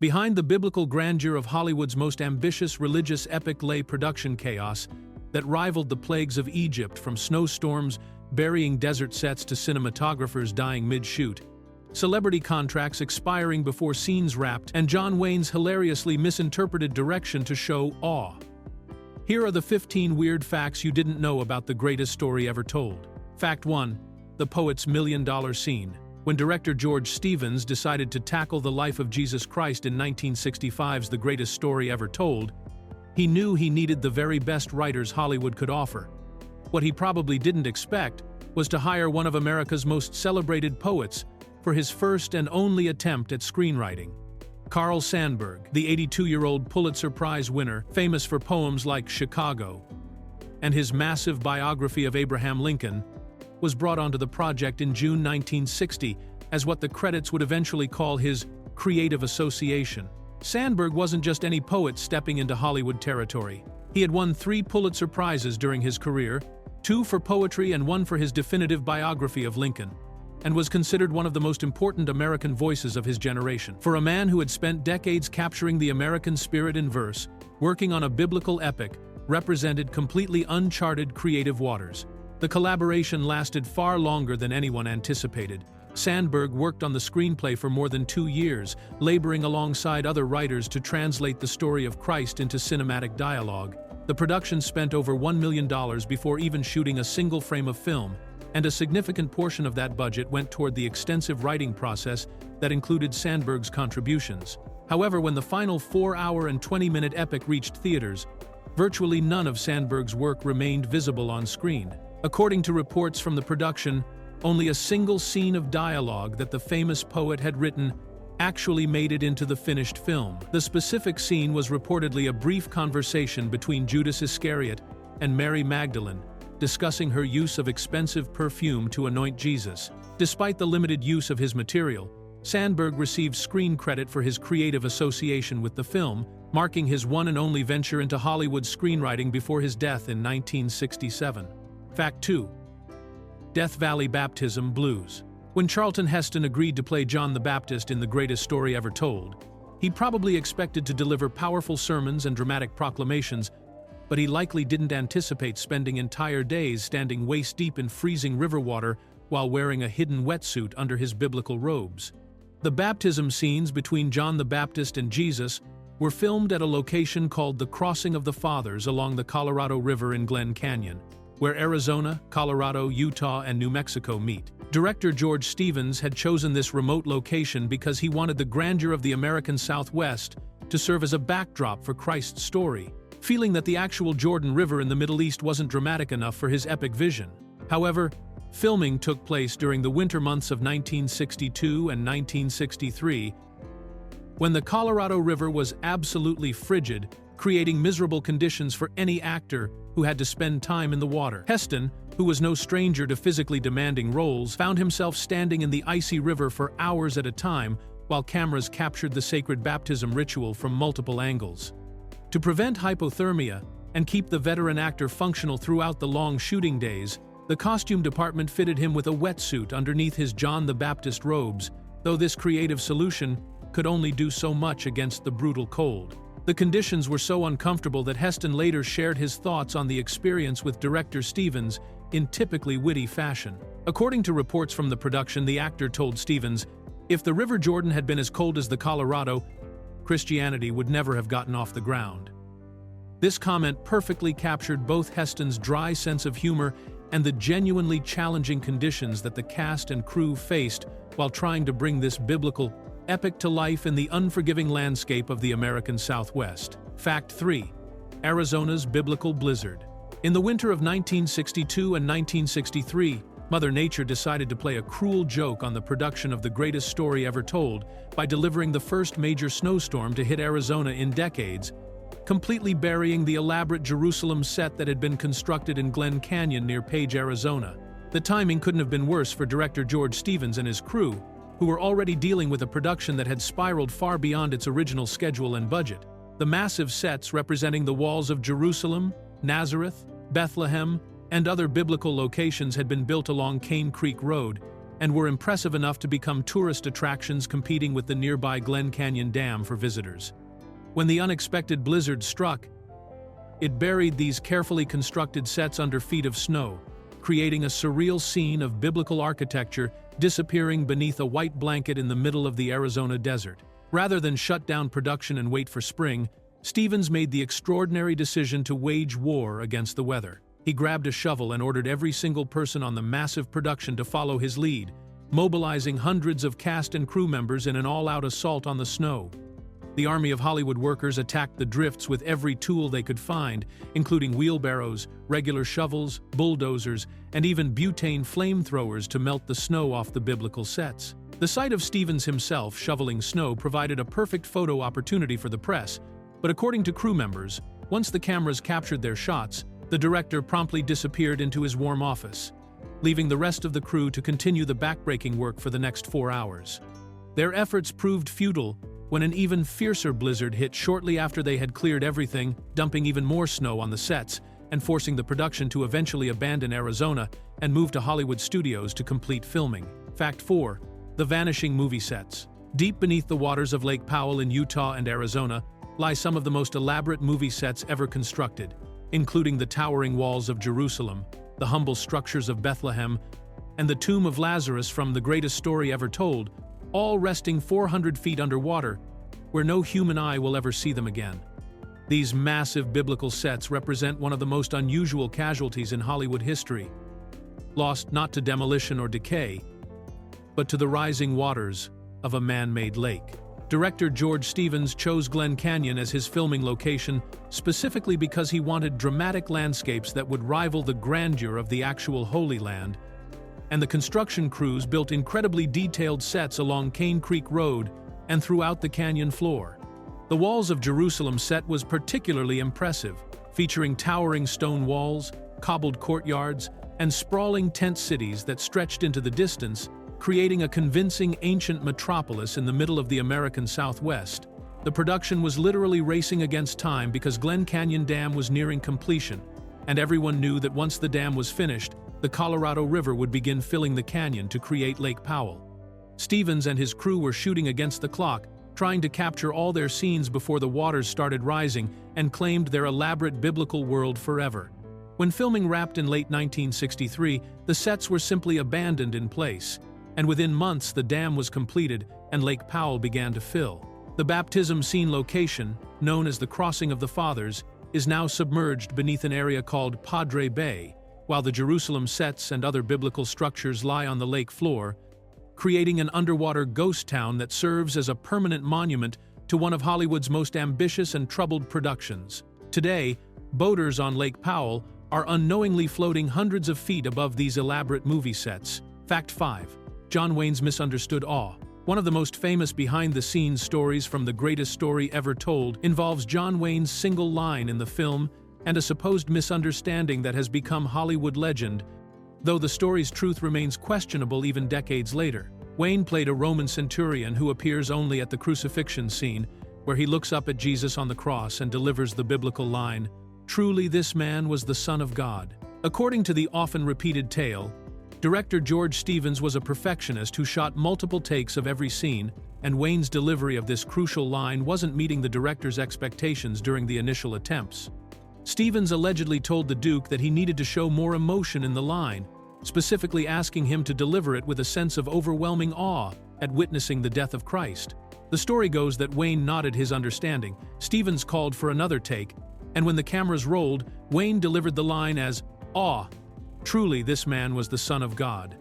Behind the biblical grandeur of Hollywood's most ambitious religious epic lay production chaos that rivaled the plagues of Egypt, from snowstorms burying desert sets to cinematographers dying mid-shoot, celebrity contracts expiring before scenes wrapped, and John Wayne's hilariously misinterpreted direction to show awe. Here are the 15 weird facts you didn't know about the greatest story ever told. Fact 1. The poet's $1 million scene. When director George Stevens decided to tackle the life of Jesus Christ in 1965's The Greatest Story Ever Told, he knew he needed the very best writers Hollywood could offer. What he probably didn't expect was to hire one of America's most celebrated poets for his first and only attempt at screenwriting. Carl Sandburg, the 82-year-old Pulitzer Prize winner, famous for poems like Chicago, and his massive biography of Abraham Lincoln, was brought onto the project in June 1960 as what the credits would eventually call his creative association. Sandburg wasn't just any poet stepping into Hollywood territory. He had won 3 Pulitzer Prizes during his career, 2 for poetry and 1 for his definitive biography of Lincoln, and was considered one of the most important American voices of his generation. For a man who had spent decades capturing the American spirit in verse, working on a biblical epic represented completely uncharted creative waters. The collaboration lasted far longer than anyone anticipated. Sandburg worked on the screenplay for more than 2 years, laboring alongside other writers to translate the story of Christ into cinematic dialogue. The production spent over $1 million before even shooting a single frame of film, and a significant portion of that budget went toward the extensive writing process that included Sandburg's contributions. However, when the final 4-hour and 20-minute epic reached theaters, virtually none of Sandburg's work remained visible on screen. According to reports from the production, only a single scene of dialogue that the famous poet had written actually made it into the finished film. The specific scene was reportedly a brief conversation between Judas Iscariot and Mary Magdalene, discussing her use of expensive perfume to anoint Jesus. Despite the limited use of his material, Sandburg received screen credit for his creative association with the film, marking his one and only venture into Hollywood screenwriting before his death in 1967. Fact 2. Death Valley Baptism Blues. When Charlton Heston agreed to play John the Baptist in The Greatest Story Ever Told, he probably expected to deliver powerful sermons and dramatic proclamations, but he likely didn't anticipate spending entire days standing waist-deep in freezing river water while wearing a hidden wetsuit under his biblical robes. The baptism scenes between John the Baptist and Jesus were filmed at a location called the Crossing of the Fathers along the Colorado River in Glen Canyon, where Arizona, Colorado, Utah, and New Mexico meet. Director George Stevens had chosen this remote location because he wanted the grandeur of the American Southwest to serve as a backdrop for Christ's story, feeling that the actual Jordan River in the Middle East wasn't dramatic enough for his epic vision. However, filming took place during the winter months of 1962 and 1963, when the Colorado River was absolutely frigid, creating miserable conditions for any actor who had to spend time in the water. Heston, who was no stranger to physically demanding roles, found himself standing in the icy river for hours at a time while cameras captured the sacred baptism ritual from multiple angles. To prevent hypothermia and keep the veteran actor functional throughout the long shooting days, the costume department fitted him with a wetsuit underneath his John the Baptist robes, though this creative solution could only do so much against the brutal cold. The conditions were so uncomfortable that Heston later shared his thoughts on the experience with director Stevens in typically witty fashion. According to reports from the production, the actor told Stevens, "If the River Jordan had been as cold as the Colorado, Christianity would never have gotten off the ground." This comment perfectly captured both Heston's dry sense of humor and the genuinely challenging conditions that the cast and crew faced while trying to bring this biblical epic to life in the unforgiving landscape of the American Southwest. Fact 3. Arizona's Biblical Blizzard. In the winter of 1962 and 1963, Mother Nature decided to play a cruel joke on the production of The Greatest Story Ever Told by delivering the first major snowstorm to hit Arizona in decades, completely burying the elaborate Jerusalem set that had been constructed in Glen Canyon near Page, Arizona. The timing couldn't have been worse for director George Stevens and his crew, who were already dealing with a production that had spiraled far beyond its original schedule and budget. The massive sets representing the walls of Jerusalem, Nazareth, Bethlehem, and other biblical locations had been built along Cane Creek Road, and were impressive enough to become tourist attractions competing with the nearby Glen Canyon Dam for visitors. When the unexpected blizzard struck, it buried these carefully constructed sets under feet of snow, creating a surreal scene of biblical architecture disappearing beneath a white blanket in the middle of the Arizona desert. Rather than shut down production and wait for spring, Stevens made the extraordinary decision to wage war against the weather. He grabbed a shovel and ordered every single person on the massive production to follow his lead, mobilizing hundreds of cast and crew members in an all-out assault on the snow. The army of Hollywood workers attacked the drifts with every tool they could find, including wheelbarrows, regular shovels, bulldozers, and even butane flamethrowers to melt the snow off the biblical sets. The sight of Stevens himself shoveling snow provided a perfect photo opportunity for the press, but according to crew members, once the cameras captured their shots, the director promptly disappeared into his warm office, leaving the rest of the crew to continue the backbreaking work for the next 4 hours. Their efforts proved futile when an even fiercer blizzard hit shortly after they had cleared everything, dumping even more snow on the sets and forcing the production to eventually abandon Arizona and move to Hollywood studios to complete filming. Fact 4. The vanishing movie sets. Deep beneath the waters of Lake Powell in Utah and Arizona lie some of the most elaborate movie sets ever constructed, including the towering walls of Jerusalem, the humble structures of Bethlehem, and the tomb of Lazarus from The Greatest Story Ever Told, all resting 400 feet underwater, where no human eye will ever see them again. These massive biblical sets represent one of the most unusual casualties in Hollywood history, lost not to demolition or decay, but to the rising waters of a man-made lake. Director George Stevens chose Glen Canyon as his filming location specifically because he wanted dramatic landscapes that would rival the grandeur of the actual Holy Land, and the construction crews built incredibly detailed sets along Cane Creek Road and throughout the canyon floor. The Walls of Jerusalem set was particularly impressive, featuring towering stone walls, cobbled courtyards, and sprawling tent cities that stretched into the distance, creating a convincing ancient metropolis in the middle of the American Southwest. The production was literally racing against time because Glen Canyon Dam was nearing completion, and everyone knew that once the dam was finished, the Colorado River would begin filling the canyon to create Lake Powell. Stevens and his crew were shooting against the clock, trying to capture all their scenes before the waters started rising and claimed their elaborate biblical world forever. When filming wrapped in late 1963, the sets were simply abandoned in place, and within months the dam was completed and Lake Powell began to fill. The baptism scene location, known as the Crossing of the Fathers, is now submerged beneath an area called Padre Bay, while the Jerusalem sets and other biblical structures lie on the lake floor, creating an underwater ghost town that serves as a permanent monument to one of Hollywood's most ambitious and troubled productions. Today, boaters on Lake Powell are unknowingly floating hundreds of feet above these elaborate movie sets. Fact 5. John Wayne's misunderstood awe. One of the most famous behind-the-scenes stories from The Greatest Story Ever Told involves John Wayne's single line in the film and a supposed misunderstanding that has become Hollywood legend, though the story's truth remains questionable even decades later. Wayne played a Roman centurion who appears only at the crucifixion scene, where he looks up at Jesus on the cross and delivers the biblical line, "Truly this man was the Son of God." According to the often-repeated tale, director George Stevens was a perfectionist who shot multiple takes of every scene, and Wayne's delivery of this crucial line wasn't meeting the director's expectations during the initial attempts. Stevens allegedly told the Duke that he needed to show more emotion in the line, specifically asking him to deliver it with a sense of overwhelming awe at witnessing the death of Christ. The story goes that Wayne nodded his understanding. Stevens called for another take, and when the cameras rolled, Wayne delivered the line as, "Awe, truly this man was the Son of God,"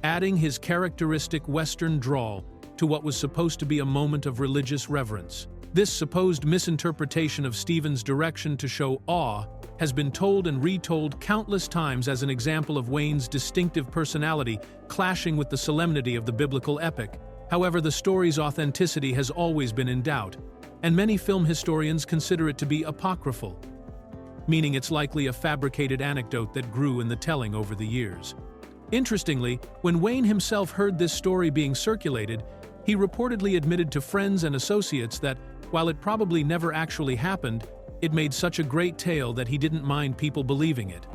adding his characteristic Western drawl to what was supposed to be a moment of religious reverence. This supposed misinterpretation of Stevens' direction to show awe has been told and retold countless times as an example of Wayne's distinctive personality clashing with the solemnity of the biblical epic. However, the story's authenticity has always been in doubt, and many film historians consider it to be apocryphal, meaning it's likely a fabricated anecdote that grew in the telling over the years. Interestingly, when Wayne himself heard this story being circulated, he reportedly admitted to friends and associates that, while it probably never actually happened, it made such a great tale that he didn't mind people believing it.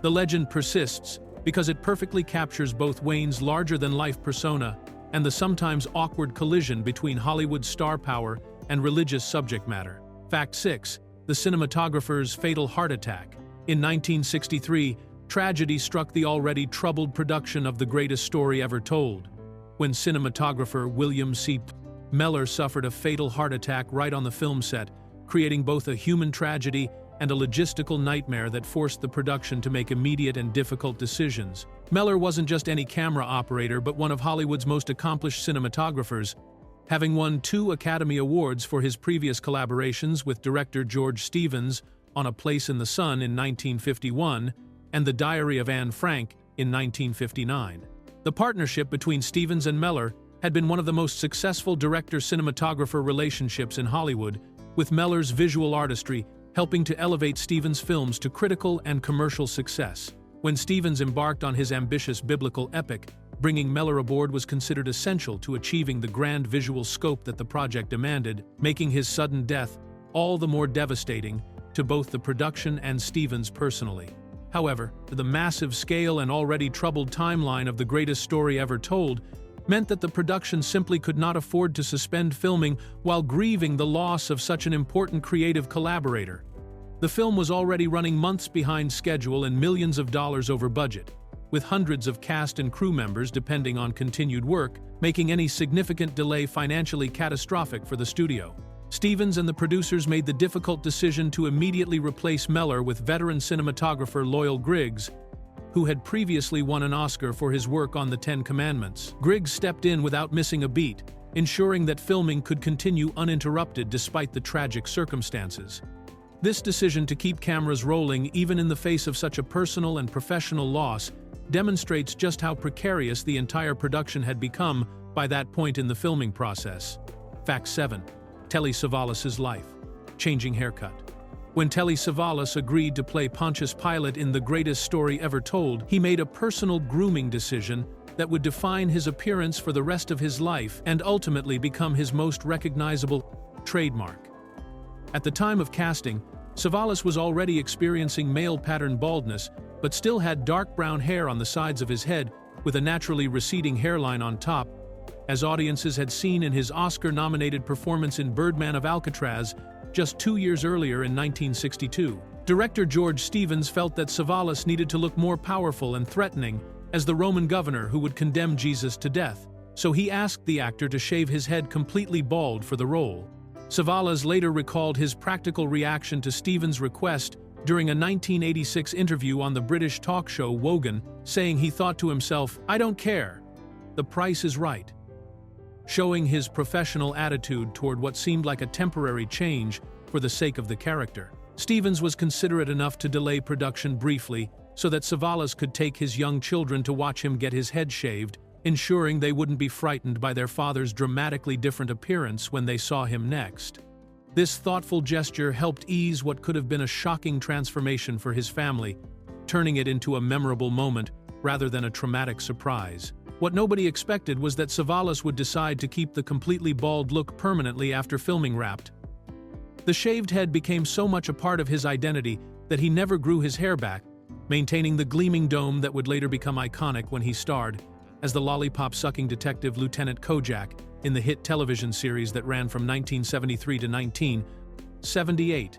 The legend persists, because it perfectly captures both Wayne's larger-than-life persona and the sometimes awkward collision between Hollywood's star power and religious subject matter. Fact 6. The cinematographer's fatal heart attack. In 1963, tragedy struck the already troubled production of The Greatest Story Ever Told, when cinematographer William C. Mellor suffered a fatal heart attack right on the film set, creating both a human tragedy and a logistical nightmare that forced the production to make immediate and difficult decisions. Mellor wasn't just any camera operator but one of Hollywood's most accomplished cinematographers, having won 2 Academy Awards for his previous collaborations with director George Stevens on A Place in the Sun in 1951 and The Diary of Anne Frank in 1959. The partnership between Stevens and Mellor had been one of the most successful director-cinematographer relationships in Hollywood, with Mellor's visual artistry helping to elevate Stevens' films to critical and commercial success. When Stevens embarked on his ambitious biblical epic, bringing Mellor aboard was considered essential to achieving the grand visual scope that the project demanded, making his sudden death all the more devastating to both the production and Stevens personally. However, the massive scale and already troubled timeline of The Greatest Story Ever Told meant that the production simply could not afford to suspend filming while grieving the loss of such an important creative collaborator. The film was already running months behind schedule and millions of dollars over budget, with hundreds of cast and crew members depending on continued work, making any significant delay financially catastrophic for the studio. Stevens and the producers made the difficult decision to immediately replace Mellor with veteran cinematographer Loyal Griggs, who had previously won an Oscar for his work on The Ten Commandments. Griggs stepped in without missing a beat, ensuring that filming could continue uninterrupted despite the tragic circumstances. This decision to keep cameras rolling even in the face of such a personal and professional loss demonstrates just how precarious the entire production had become by that point in the filming process. Fact 7. Telly Savalas's life. Changing haircut. When Telly Savalas agreed to play Pontius Pilate in The Greatest Story Ever Told, he made a personal grooming decision that would define his appearance for the rest of his life and ultimately become his most recognizable trademark. At the time of casting, Savalas was already experiencing male pattern baldness, but still had dark brown hair on the sides of his head with a naturally receding hairline on top, as audiences had seen in his Oscar-nominated performance in Birdman of Alcatraz just 2 years earlier in 1962. Director George Stevens felt that Savalas needed to look more powerful and threatening as the Roman governor who would condemn Jesus to death, so he asked the actor to shave his head completely bald for the role. Savalas later recalled his practical reaction to Stevens' request during a 1986 interview on the British talk show Wogan, saying he thought to himself, "I don't care. The price is right," showing his professional attitude toward what seemed like a temporary change for the sake of the character. Stevens was considerate enough to delay production briefly so that Savalas could take his young children to watch him get his head shaved, ensuring they wouldn't be frightened by their father's dramatically different appearance when they saw him next. This thoughtful gesture helped ease what could have been a shocking transformation for his family, turning it into a memorable moment rather than a traumatic surprise. What nobody expected was that Savalas would decide to keep the completely bald look permanently after filming wrapped. The shaved head became so much a part of his identity that he never grew his hair back, maintaining the gleaming dome that would later become iconic when he starred as the lollipop-sucking detective Lieutenant Kojak in the hit television series that ran from 1973 to 1978.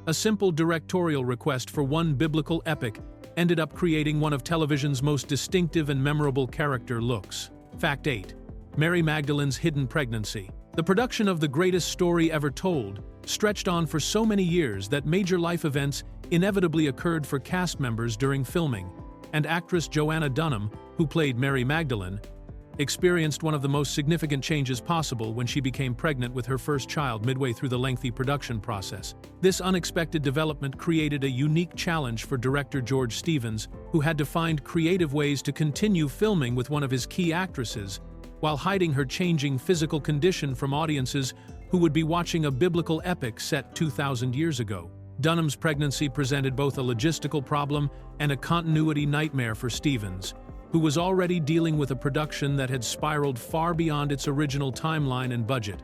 A simple directorial request for one biblical epic ended up creating one of television's most distinctive and memorable character looks. Fact 8. Mary Magdalene's hidden pregnancy. The production of The Greatest Story Ever Told stretched on for so many years that major life events inevitably occurred for cast members during filming, and actress Joanna Dunham, who played Mary Magdalene, experienced one of the most significant changes possible when she became pregnant with her first child midway through the lengthy production process. This unexpected development created a unique challenge for director George Stevens, who had to find creative ways to continue filming with one of his key actresses, while hiding her changing physical condition from audiences who would be watching a biblical epic set 2,000 years ago. Dunham's pregnancy presented both a logistical problem and a continuity nightmare for Stevens, who was already dealing with a production that had spiraled far beyond its original timeline and budget.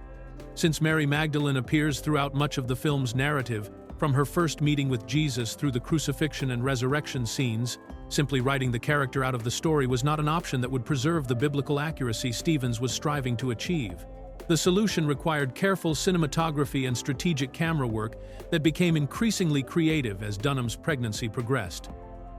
Since Mary Magdalene appears throughout much of the film's narrative, from her first meeting with Jesus through the crucifixion and resurrection scenes, Simply writing the character out of the story was not an option that would preserve the biblical accuracy Stevens was striving to achieve. The solution required careful cinematography and strategic camera work that became increasingly creative as Dunham's pregnancy progressed.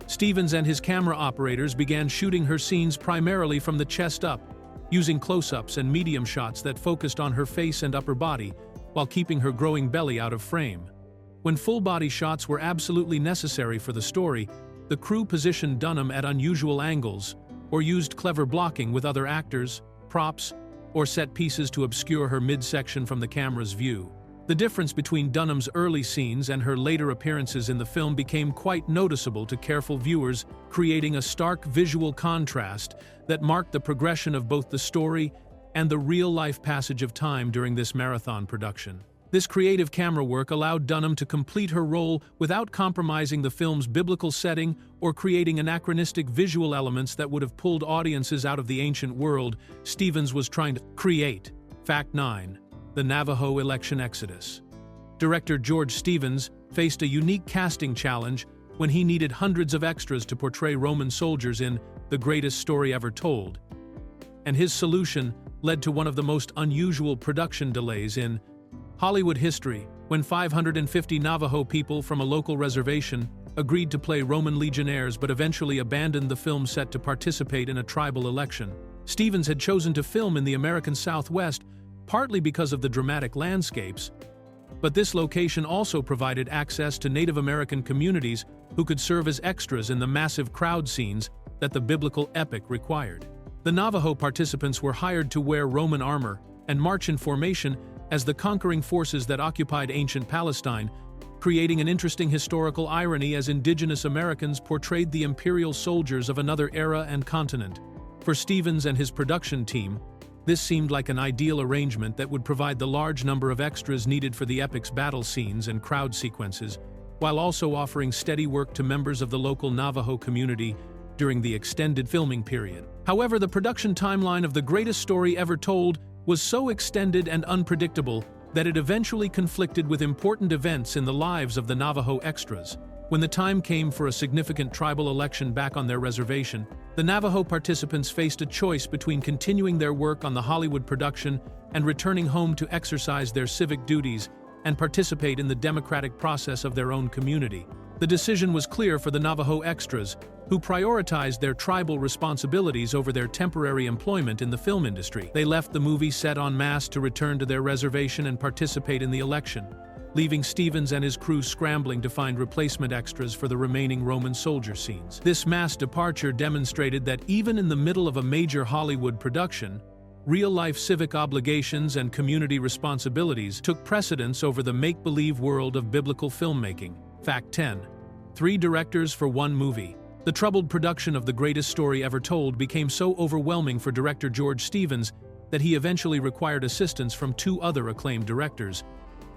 Stevens and his camera operators began shooting her scenes primarily from the chest up, using close-ups and medium shots that focused on her face and upper body, while keeping her growing belly out of frame. When full-body shots were absolutely necessary for the story, the crew positioned Dunham at unusual angles, or used clever blocking with other actors, props, or set pieces to obscure her midsection from the camera's view. The difference between Dunham's early scenes and her later appearances in the film became quite noticeable to careful viewers, creating a stark visual contrast that marked the progression of both the story and the real-life passage of time during this marathon production. This creative camera work allowed Dunham to complete her role without compromising the film's biblical setting or creating anachronistic visual elements that would have pulled audiences out of the ancient world Stevens was trying to create. Fact 9. The Navajo Election Exodus. Director George Stevens faced a unique casting challenge when he needed hundreds of extras to portray Roman soldiers in The Greatest Story Ever Told. And his solution led to one of the most unusual production delays in Hollywood history, when 550 Navajo people from a local reservation agreed to play Roman legionnaires but eventually abandoned the film set to participate in a tribal election. Stevens had chosen to film in the American Southwest partly because of the dramatic landscapes, but this location also provided access to Native American communities who could serve as extras in the massive crowd scenes that the biblical epic required. The Navajo participants were hired to wear Roman armor and march in formation as the conquering forces that occupied ancient Palestine, creating an interesting historical irony as indigenous Americans portrayed the imperial soldiers of another era and continent. For Stevens and his production team, this seemed like an ideal arrangement that would provide the large number of extras needed for the epic's battle scenes and crowd sequences, while also offering steady work to members of the local Navajo community during the extended filming period. However, the production timeline of The Greatest Story Ever Told was so extended and unpredictable that it eventually conflicted with important events in the lives of the Navajo extras. When the time came for a significant tribal election back on their reservation, the Navajo participants faced a choice between continuing their work on the Hollywood production and returning home to exercise their civic duties and participate in the democratic process of their own community. The decision was clear for the Navajo extras, who prioritized their tribal responsibilities over their temporary employment in the film industry. They left the movie set en masse to return to their reservation and participate in the election, leaving Stevens and his crew scrambling to find replacement extras for the remaining Roman soldier scenes. This mass departure demonstrated that even in the middle of a major Hollywood production, real-life civic obligations and community responsibilities took precedence over the make-believe world of biblical filmmaking. Fact 10. 3 directors for 1 movie. The troubled production of The Greatest Story Ever Told became so overwhelming for director George Stevens that he eventually required assistance from 2 other acclaimed directors,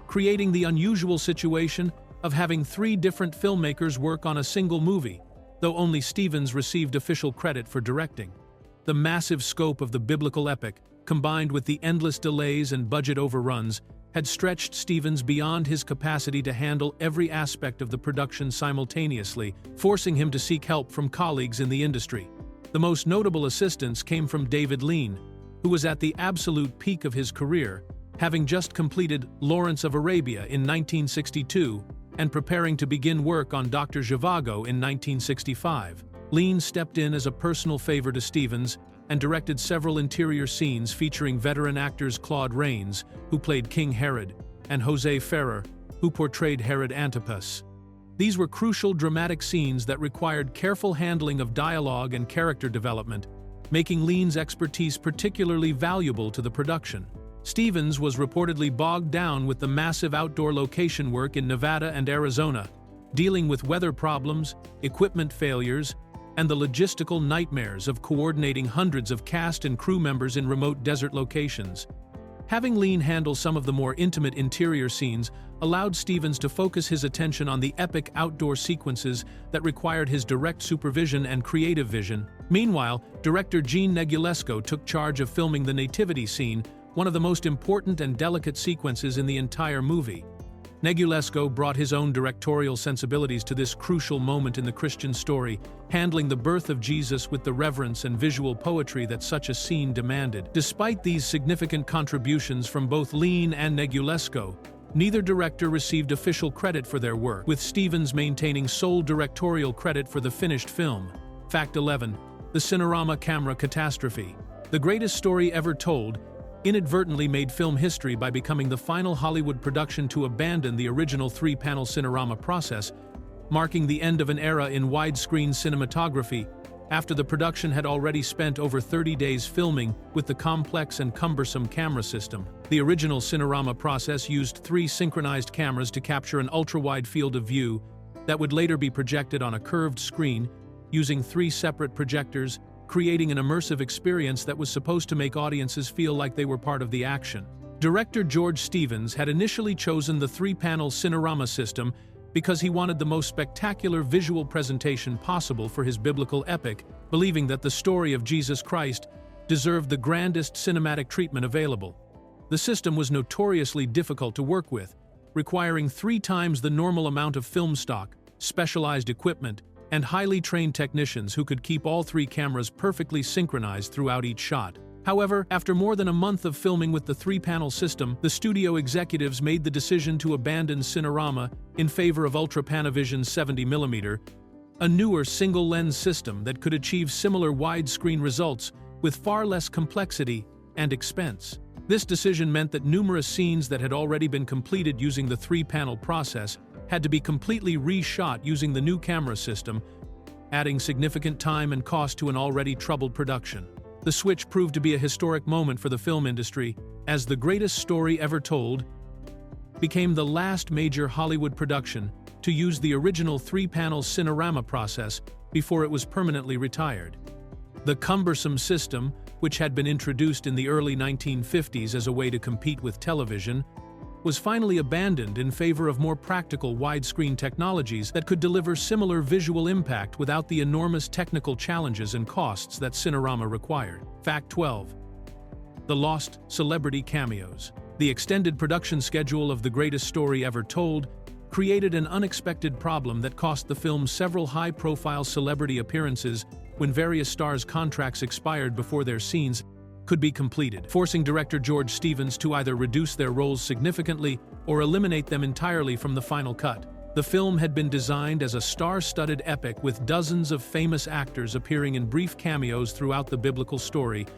creating the unusual situation of having 3 different filmmakers work on a single movie, though only Stevens received official credit for directing. The massive scope of the biblical epic, combined with the endless delays and budget overruns, had stretched Stevens beyond his capacity to handle every aspect of the production simultaneously, forcing him to seek help from colleagues in the industry. The most notable assistance came from David Lean, who was at the absolute peak of his career, having just completed Lawrence of Arabia in 1962 and preparing to begin work on Dr. Zhivago in 1965. Lean stepped in as a personal favor to Stevens and directed several interior scenes featuring veteran actors Claude Rains, who played King Herod, and Jose Ferrer, who portrayed Herod Antipas. These were crucial dramatic scenes that required careful handling of dialogue and character development, making Lean's expertise particularly valuable to the production. Stevens was reportedly bogged down with the massive outdoor location work in Nevada and Arizona, dealing with weather problems, equipment failures, and the logistical nightmares of coordinating hundreds of cast and crew members in remote desert locations. Having Lean handle some of the more intimate interior scenes allowed Stevens to focus his attention on the epic outdoor sequences that required his direct supervision and creative vision. Meanwhile, director Gene Negulesco took charge of filming the nativity scene, one of the most important and delicate sequences in the entire movie. Negulesco brought his own directorial sensibilities to this crucial moment in the Christian story, handling the birth of Jesus with the reverence and visual poetry that such a scene demanded. Despite these significant contributions from both Lean and Negulesco, neither director received official credit for their work, with Stevens maintaining sole directorial credit for the finished film. Fact 11. The Cinerama Camera Catastrophe. The Greatest Story Ever Told inadvertently made film history by becoming the final Hollywood production to abandon the original three-panel Cinerama process, marking the end of an era in widescreen cinematography after the production had already spent over 30 days filming with the complex and cumbersome camera system. The original Cinerama process used 3 synchronized cameras to capture an ultra-wide field of view that would later be projected on a curved screen using 3 separate projectors, creating an immersive experience that was supposed to make audiences feel like they were part of the action. Director George Stevens had initially chosen the 3-panel Cinerama system because he wanted the most spectacular visual presentation possible for his biblical epic, believing that the story of Jesus Christ deserved the grandest cinematic treatment available. The system was notoriously difficult to work with, requiring 3 times the normal amount of film stock, specialized equipment, and highly trained technicians who could keep all 3 cameras perfectly synchronized throughout each shot. However, after more than a month of filming with the 3-panel system, the studio executives made the decision to abandon Cinerama in favor of Ultra Panavision 70mm, a newer single-lens system that could achieve similar widescreen results with far less complexity and expense. This decision meant that numerous scenes that had already been completed using the 3-panel process had to be completely reshot using the new camera system, adding significant time and cost to an already troubled production. The switch proved to be a historic moment for the film industry, as The Greatest Story Ever Told became the last major Hollywood production to use the original 3-panel Cinerama process before it was permanently retired. The cumbersome system, which had been introduced in the early 1950s as a way to compete with television, was finally abandoned in favor of more practical widescreen technologies that could deliver similar visual impact without the enormous technical challenges and costs that Cinerama required. Fact 12. The Lost Celebrity Cameos. The extended production schedule of The Greatest Story Ever Told created an unexpected problem that cost the film several high-profile celebrity appearances when various stars' contracts expired before their scenes could be completed, forcing director George Stevens to either reduce their roles significantly or eliminate them entirely from the final cut. The film had been designed as a star-studded epic with dozens of famous actors appearing in brief cameos throughout the biblical story,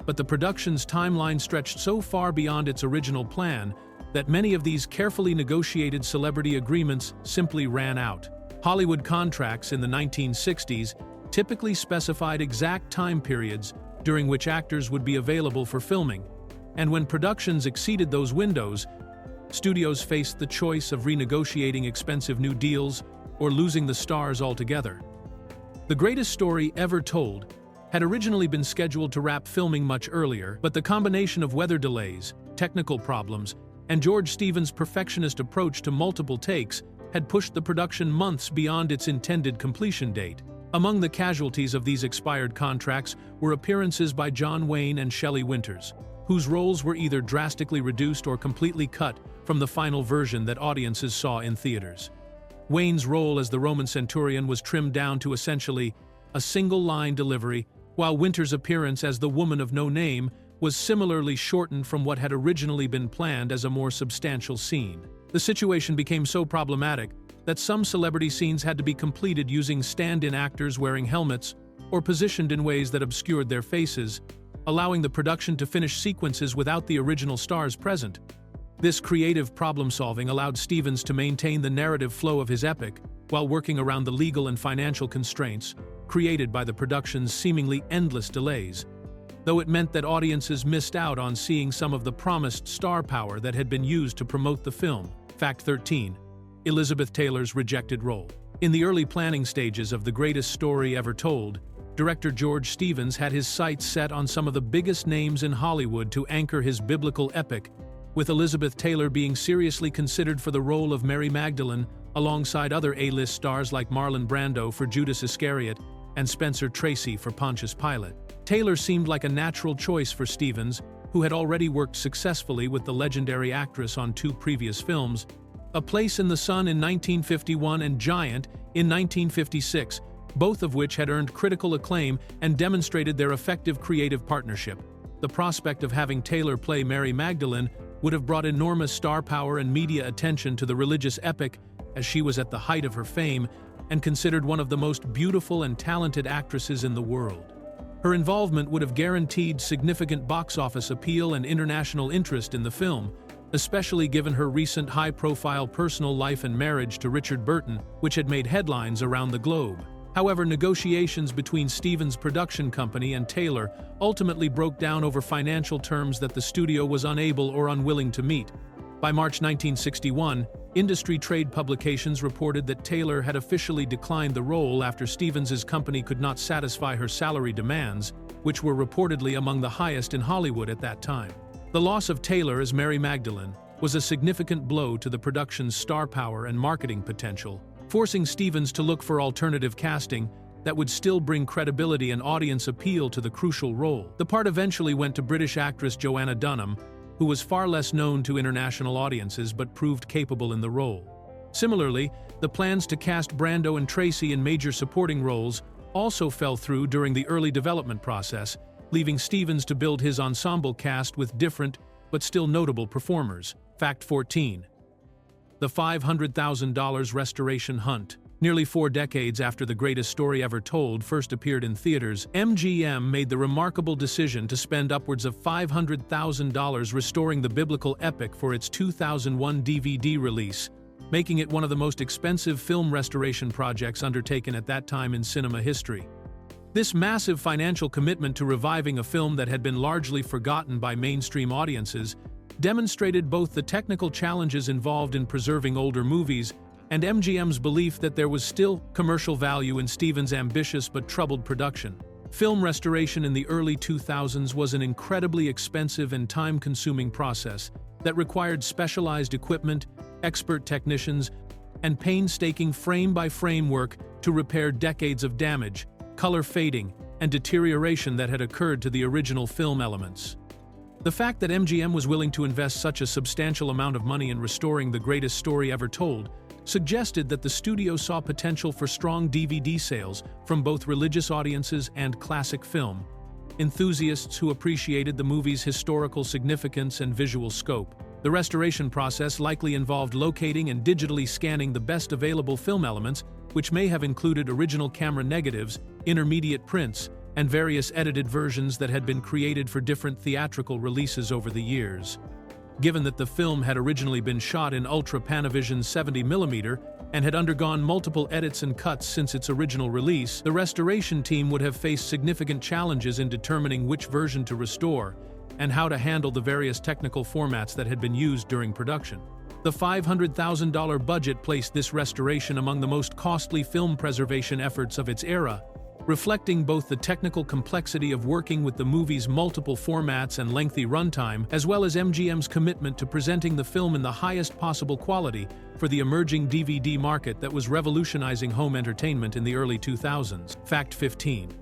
but the production's timeline stretched so far beyond its original plan that many of these carefully negotiated celebrity agreements simply ran out. Hollywood contracts in the 1960s typically specified exact time periods during which actors would be available for filming, and when productions exceeded those windows, studios faced the choice of renegotiating expensive new deals or losing the stars altogether. The Greatest Story Ever Told had originally been scheduled to wrap filming much earlier, but the combination of weather delays, technical problems, and George Stevens' perfectionist approach to multiple takes had pushed the production months beyond its intended completion date. Among the casualties of these expired contracts were appearances by John Wayne and Shelley Winters, whose roles were either drastically reduced or completely cut from the final version that audiences saw in theaters. Wayne's role as the Roman centurion was trimmed down to essentially a single-line delivery, while Winters' appearance as the Woman of No Name was similarly shortened from what had originally been planned as a more substantial scene. The situation became so problematic that some celebrity scenes had to be completed using stand-in actors wearing helmets or positioned in ways that obscured their faces, allowing the production to finish sequences without the original stars present. This creative problem-solving allowed Stevens to maintain the narrative flow of his epic while working around the legal and financial constraints created by the production's seemingly endless delays, though it meant that audiences missed out on seeing some of the promised star power that had been used to promote the film. Fact 13. Elizabeth Taylor's rejected role. In the early planning stages of The Greatest Story Ever Told, director George Stevens had his sights set on some of the biggest names in Hollywood to anchor his biblical epic, with Elizabeth Taylor being seriously considered for the role of Mary Magdalene, alongside other A-list stars like Marlon Brando for Judas Iscariot and Spencer Tracy for Pontius Pilate. Taylor seemed like a natural choice for Stevens, who had already worked successfully with the legendary actress on 2 previous films, A Place in the Sun in 1951 and Giant in 1956, both of which had earned critical acclaim and demonstrated their effective creative partnership. The prospect of having Taylor play Mary Magdalene would have brought enormous star power and media attention to the religious epic, as she was at the height of her fame and considered one of the most beautiful and talented actresses in the world. Her involvement would have guaranteed significant box office appeal and international interest in the film, especially given her recent high-profile personal life and marriage to Richard Burton, which had made headlines around the globe. However, negotiations between Stevens' production company and Taylor ultimately broke down over financial terms that the studio was unable or unwilling to meet. By March 1961, industry trade publications reported that Taylor had officially declined the role after Stevens' company could not satisfy her salary demands, which were reportedly among the highest in Hollywood at that time. The loss of Taylor as Mary Magdalene was a significant blow to the production's star power and marketing potential, forcing Stevens to look for alternative casting that would still bring credibility and audience appeal to the crucial role. The part eventually went to British actress Joanna Dunham, who was far less known to international audiences but proved capable in the role. Similarly, the plans to cast Brando and Tracy in major supporting roles also fell through during the early development process, leaving Stevens to build his ensemble cast with different but still notable performers. Fact 14. The $500,000 restoration hunt. Nearly 4 decades after The Greatest Story Ever Told first appeared in theaters, MGM made the remarkable decision to spend upwards of $500,000 restoring the biblical epic for its 2001 DVD release, making it one of the most expensive film restoration projects undertaken at that time in cinema history. This massive financial commitment to reviving a film that had been largely forgotten by mainstream audiences demonstrated both the technical challenges involved in preserving older movies and MGM's belief that there was still commercial value in Stevens' ambitious but troubled production. Film restoration in the early 2000s was an incredibly expensive and time-consuming process that required specialized equipment, expert technicians, and painstaking frame-by-frame work to repair decades of damage, color fading, and deterioration that had occurred to the original film elements. The fact that MGM was willing to invest such a substantial amount of money in restoring The Greatest Story Ever Told suggested that the studio saw potential for strong DVD sales from both religious audiences and classic film enthusiasts who appreciated the movie's historical significance and visual scope. The restoration process likely involved locating and digitally scanning the best available film elements, which may have included original camera negatives, intermediate prints, and various edited versions that had been created for different theatrical releases over the years. Given that the film had originally been shot in Ultra Panavision 70mm and had undergone multiple edits and cuts since its original release, the restoration team would have faced significant challenges in determining which version to restore and how to handle the various technical formats that had been used during production. The $500,000 budget placed this restoration among the most costly film preservation efforts of its era, reflecting both the technical complexity of working with the movie's multiple formats and lengthy runtime, as well as MGM's commitment to presenting the film in the highest possible quality for the emerging DVD market that was revolutionizing home entertainment in the early 2000s. Fact 15.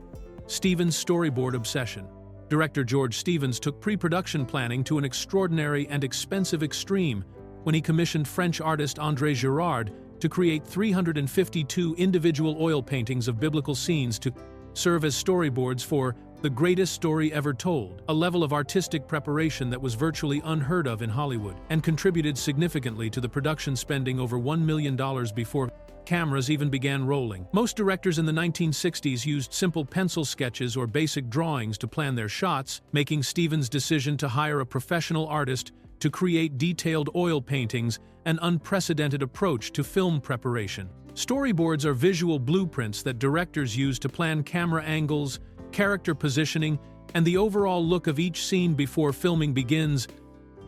Stevens' storyboard obsession. Director George Stevens took pre-production planning to an extraordinary and expensive extreme when he commissioned French artist André Girard to create 352 individual oil paintings of biblical scenes to serve as storyboards for The Greatest Story Ever Told, a level of artistic preparation that was virtually unheard of in Hollywood, and contributed significantly to the production spending over $1 million before cameras even began rolling. Most directors in the 1960s used simple pencil sketches or basic drawings to plan their shots, making Stevens' decision to hire a professional artist to create detailed oil paintings an unprecedented approach to film preparation. Storyboards are visual blueprints that directors use to plan camera angles, character positioning, and the overall look of each scene before filming begins,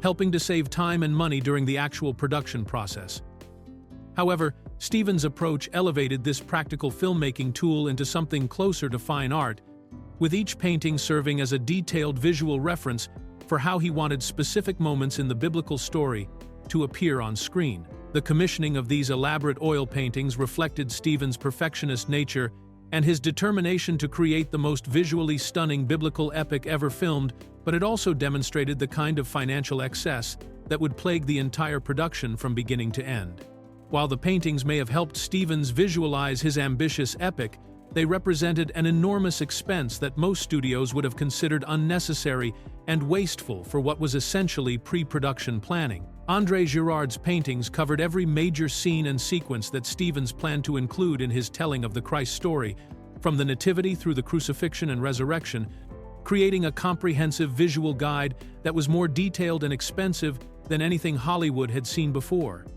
helping to save time and money during the actual production process. However, Stevens' approach elevated this practical filmmaking tool into something closer to fine art, with each painting serving as a detailed visual reference for how he wanted specific moments in the biblical story to appear on screen. The commissioning of these elaborate oil paintings reflected Stevens' perfectionist nature and his determination to create the most visually stunning biblical epic ever filmed, but it also demonstrated the kind of financial excess that would plague the entire production from beginning to end. While the paintings may have helped Stevens visualize his ambitious epic, they represented an enormous expense that most studios would have considered unnecessary and wasteful for what was essentially pre-production planning. André Girard's paintings covered every major scene and sequence that Stevens planned to include in his telling of the Christ story, from the Nativity through the crucifixion and resurrection, creating a comprehensive visual guide that was more detailed and expensive than anything Hollywood had seen before.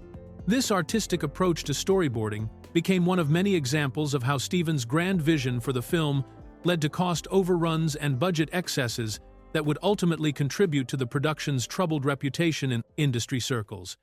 This artistic approach to storyboarding became one of many examples of how Stevens' grand vision for the film led to cost overruns and budget excesses that would ultimately contribute to the production's troubled reputation in industry circles.